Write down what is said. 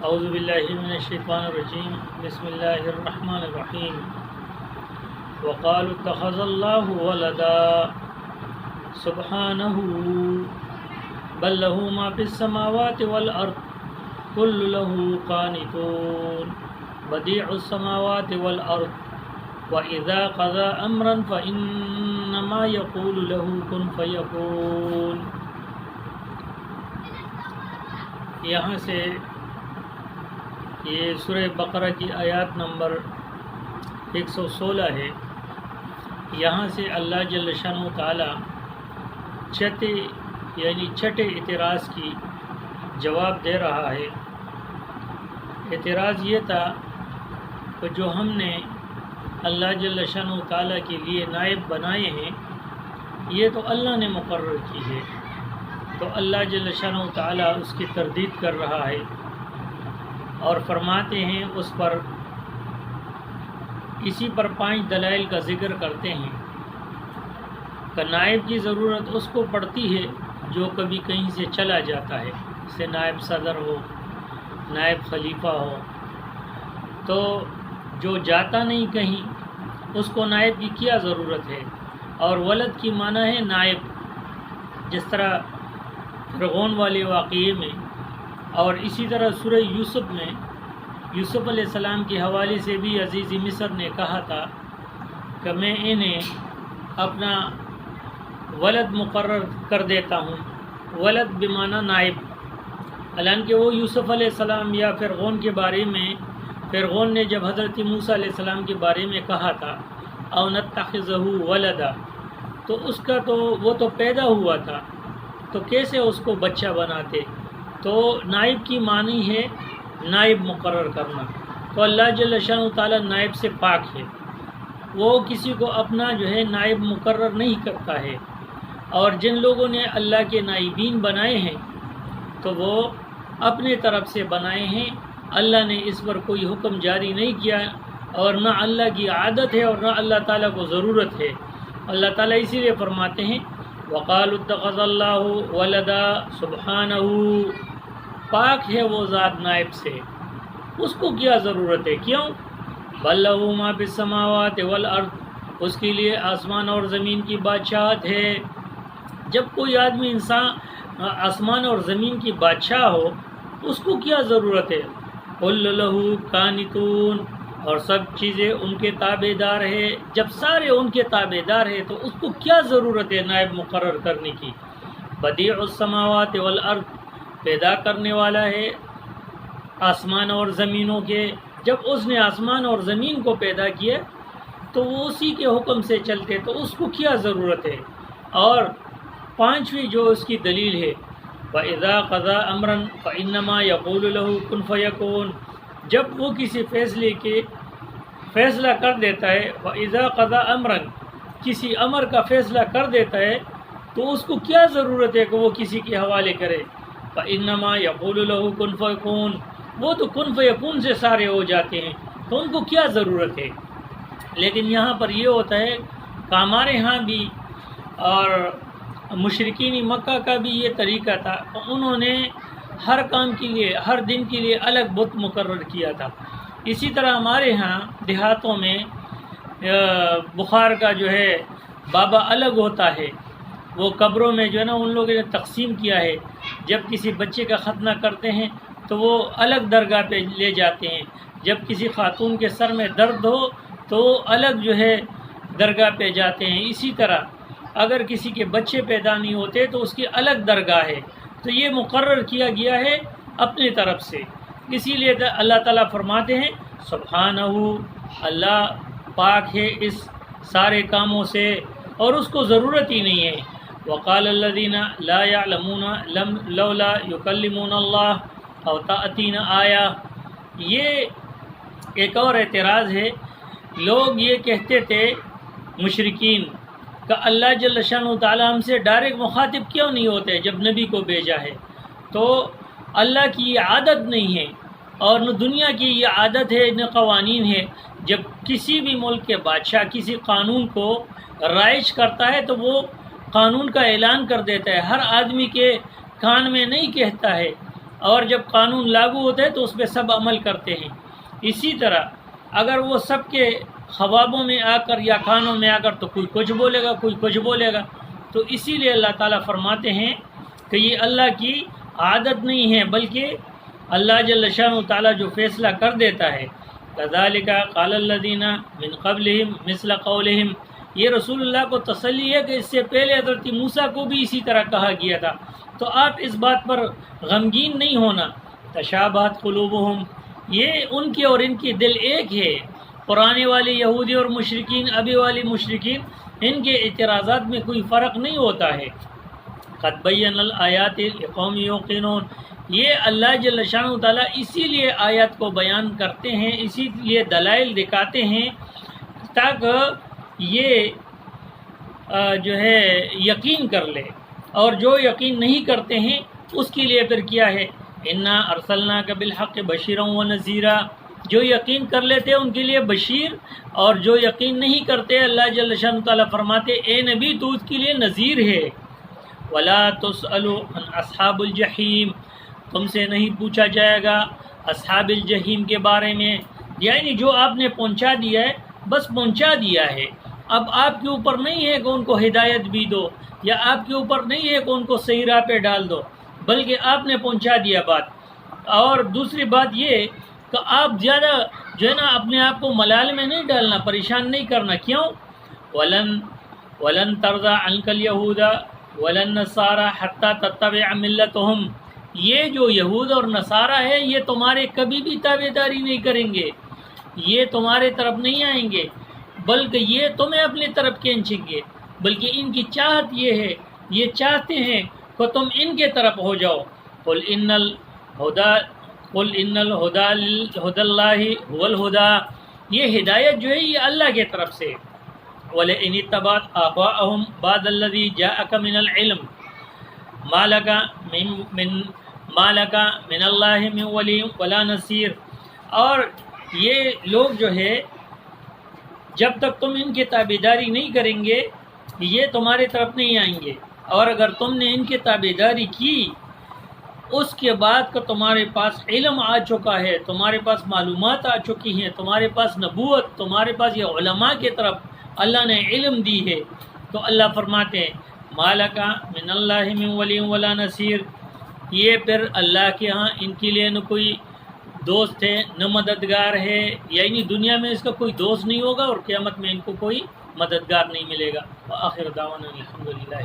اعوذ باللہ من الشیطان الرجیم بسم اللہ الرحمن الرحیم وقالوا اتخذ اللہ ولدا سبحانہ بل له ما فی السماوات والارض کل له قانتون بدیع السماوات والارض وَإِذَا قَضَى أَمْرًا فَإِنَّمَا يَقُولُ لَهُ كُن فَيَكُونُ۔ یہاں سے یہ سورہ بقرہ کی آیات نمبر 116 ہے۔ یہاں سے اللہ جل شانہ تعالی چھٹے اعتراض کی جواب دے رہا ہے۔ اعتراض یہ تھا کہ جو ہم نے اللہ جل شانہ تعالیٰ کے لیے نائب بنائے ہیں یہ تو اللہ نے مقرر کی ہے، تو اللہ جل شانہ تعالیٰ اس کی تردید کر رہا ہے اور فرماتے ہیں اس پر اسی پر 5 دلائل کا ذکر کرتے ہیں کہ نائب کی ضرورت اس کو پڑتی ہے جو کبھی کہیں سے چلا جاتا ہے، جیسے نائب صدر ہو، نائب خلیفہ ہو، تو جو جاتا نہیں کہیں اس کو نائب کی کیا ضرورت ہے۔ اور ولد کی معنی ہے نائب، جس طرح فرعون والے واقعے میں، اور اسی طرح سورہ یوسف میں یوسف علیہ السلام کے حوالے سے بھی عزیز مصر نے کہا تھا کہ میں انہیں اپنا ولد مقرر کر دیتا ہوں، ولد بمعنی نائب۔ حالانکہ وہ یوسف علیہ السلام یا فرعون کے بارے میں، فرعون نے جب حضرت موسیٰ علیہ السلام کے بارے میں کہا تھا او نتخذہ ولدا، تو اس کا تو وہ تو پیدا ہوا تھا، تو کیسے اس کو بچہ بناتے؟ تو نائب کی معنی ہے نائب مقرر کرنا۔ تو اللہ جل شانہ تعالیٰ نائب سے پاک ہے، وہ کسی کو اپنا نائب مقرر نہیں کرتا ہے۔ اور جن لوگوں نے اللہ کے نائبین بنائے ہیں تو وہ اپنے طرف سے بنائے ہیں، اللہ نے اس پر کوئی حکم جاری نہیں کیا، اور نہ اللہ کی عادت ہے اور نہ اللہ تعالیٰ کو ضرورت ہے۔ اللہ تعالیٰ اسی لیے فرماتے ہیں وَقَالُوا اتَّخَذَ اللَّهُ وَلَدًا سُبْحَانَهُ، پاک ہے وہ ذات نائب سے، اس کو کیا ضرورت ہے؟ کیوں؟ بَل لَّهُ مَا فِي السَّمَاوَاتِ وَالْأَرْضِ، اس کے لیے آسمان اور زمین کی بادشاہت ہے۔ جب کوئی آدمی انسان آسمان اور زمین کی بادشاہ ہو اس کو کیا ضرورت ہے؟ قُلْ لَهُ قَانِتُونَ، اور سب چیزیں ان کے تابع دار ہے۔ جب سارے ان کے تابع دار ہے تو اس کو کیا ضرورت ہے نائب مقرر کرنے کی؟ بدیع السماوات والارض، پیدا کرنے والا ہے آسمان اور زمینوں کے۔ جب اس نے آسمان اور زمین کو پیدا کیا تو وہ اسی کے حکم سے چلتے، تو اس کو کیا ضرورت ہے؟ اور 5ویں جو اس کی دلیل ہے وَإِذَا قَضَى أَمْرًا فَإِنَّمَا يَقُولُ لَهُ كُن فَيَكُونُ، جب وہ کسی فیصلہ کر دیتا ہے، وَإِذَا قَضَى أَمْرًا، کسی امر کا فیصلہ کر دیتا ہے تو اس کو کیا ضرورت ہے کہ وہ کسی کے حوالے کرے؟ فَإِنَّمَا يَقُولُ لَهُ كُن فَيَكُونُ، وہ تو کن فیکون سے سارے ہو جاتے ہیں، تو ان کو کیا ضرورت ہے؟ لیکن یہاں پر یہ ہوتا ہے کہ ہمارے ہاں بھی اور مشرکین مکہ کا بھی یہ طریقہ تھا، انہوں نے ہر کام کے لیے، ہر دن کے لیے الگ بت مقرر کیا تھا۔ اسی طرح ہمارے ہاں دیہاتوں میں بخار کا بابا الگ ہوتا ہے، وہ قبروں میں ان لوگوں نے تقسیم کیا ہے۔ جب کسی بچے کا ختنہ کرتے ہیں تو وہ الگ درگاہ پہ لے جاتے ہیں، جب کسی خاتون کے سر میں درد ہو تو الگ درگاہ پہ جاتے ہیں۔ اسی طرح اگر کسی کے بچے پیدا نہیں ہوتے تو اس کی الگ درگاہ ہے۔ تو یہ مقرر کیا گیا ہے اپنی طرف سے، اسی لیے اللہ تعالیٰ فرماتے ہیں سبحانہ، اللہ پاک ہے اس سارے کاموں سے اور اس کو ضرورت ہی نہیں ہے۔ وقال الذین لا يعلمون لولا يكلمون اللہ او تأتینا آیہ، یہ ایک اور اعتراض ہے۔ لوگ یہ کہتے تھے مشرکین کہ اللہ جل شانہ تعالیٰ ہم سے ڈائریکٹ مخاطب کیوں نہیں ہوتے جب نبی کو بھیجا ہے؟ تو اللہ کی یہ عادت نہیں ہے اور نہ دنیا کی یہ عادت ہے، نہ قوانین ہے۔ جب کسی بھی ملک کے بادشاہ کسی قانون کو رائج کرتا ہے تو وہ قانون کا اعلان کر دیتا ہے، ہر آدمی کے کان میں نہیں کہتا ہے۔ اور جب قانون لاگو ہوتا ہے تو اس پہ سب عمل کرتے ہیں۔ اسی طرح اگر وہ سب کے خوابوں میں آ کر یا کانوں میں آ کر تو کوئی کچھ بولے گا، کوئی کچھ بولے گا۔ تو اسی لیے اللہ تعالیٰ فرماتے ہیں کہ یہ اللہ کی عادت نہیں ہے، بلکہ اللہ جل شانہ تعالیٰ جو فیصلہ کر دیتا ہے۔ کذالک قال الذین من قبلہم مثل قولہم، یہ رسول اللہ کو تسلی ہے کہ اس سے پہلے حضرت موسیٰ کو بھی اسی طرح کہا گیا تھا، تو آپ اس بات پر غمگین نہیں ہونا۔ تشابہت قلوبہم، یہ ان کے اور ان کی دل ایک ہے۔ پرانے والے یہودی اور مشرکین، ابھی والے مشرکین، ان کے اعتراضات میں کوئی فرق نہیں ہوتا ہے۔ قد بین الآیات لقوم یوقنون، یہ اللہ جل شانہ تعالیٰ اسی لیے آیات کو بیان کرتے ہیں، اسی لیے دلائل دکھاتے ہیں تاکہ یہ جو ہے یقین کر لے، اور جو یقین نہیں کرتے ہیں اس کے لیے پھر کیا ہے، انا ارسلناک بالحق بشیرا ونذیرا، جو یقین کر لیتے ہیں ان کے لیے بشیر، اور جو یقین نہیں کرتے اللہ جل شانہ تعالیٰ فرماتے اے نبی تو اس کے لیے نذیر ہے۔ ولا تسأل عن اصحاب الجحیم، تم سے نہیں پوچھا جائے گا اصحاب الجحیم کے بارے میں، یعنی جو آپ نے پہنچا دیا ہے بس پہنچا دیا ہے، اب آپ کے اوپر نہیں ہے کہ ان کو ہدایت بھی دو، یا آپ کے اوپر نہیں ہے کہ ان کو صحیح راہ پہ ڈال دو، بلکہ آپ نے پہنچا دیا بات۔ اور دوسری بات یہ کہ آپ زیادہ جو ہے نا اپنے آپ کو ملال میں نہیں ڈالنا، پریشان نہیں کرنا۔ کیوں؟ ولن ترضى عنك اليهود ولا النصارى حتى تتبع ملتهم، یہ جو یہود اور نصارہ ہے یہ تمہارے کبھی بھی تابع داری نہیں کریں گے، یہ تمہارے طرف نہیں آئیں گے، بلکہ یہ تمہیں اپنی طرف کھینچیں گے، بلکہ ان کی چاہت یہ ہے، یہ چاہتے ہیں کہ تم ان کے طرف ہو جاؤ۔ قل ان الہدى اللہ هو الہدى، یہ ہدایت جو ہے یہ اللہ کی طرف سے۔ وَلَئِنِ اتَّبَعْتَ آبَاءَهُمْ بَعْدَ الَّذِي جَاءَكَ مِنَ الْعِلْمِ مَا لَكَ مِنَ اللَّهِ مِنْ وَلِيٍّ وَلَا نَصِيرٍ، اور یہ لوگ جو ہے جب تک تم ان کی تابعداری نہیں کریں گے یہ تمہارے طرف نہیں آئیں گے، اور اگر تم نے ان کی تابعداری کی اس کے بعد کہ تمہارے پاس علم آ چکا ہے، تمہارے پاس معلومات آ چکی ہیں، تمہارے پاس نبوت، تمہارے پاس یہ علماء کی طرف اللہ نے علم دی ہے، تو اللہ فرماتے ہیں مالک من اللہ من ولی ولا نصیر، یہ پھر اللہ کے ہاں ان کے لیے نہ کوئی دوست ہے نہ مددگار ہے، یعنی دنیا میں اس کا کوئی دوست نہیں ہوگا اور قیامت میں ان کو کوئی مددگار نہیں ملے گا۔ وآخر دعوانا الحمدللہ۔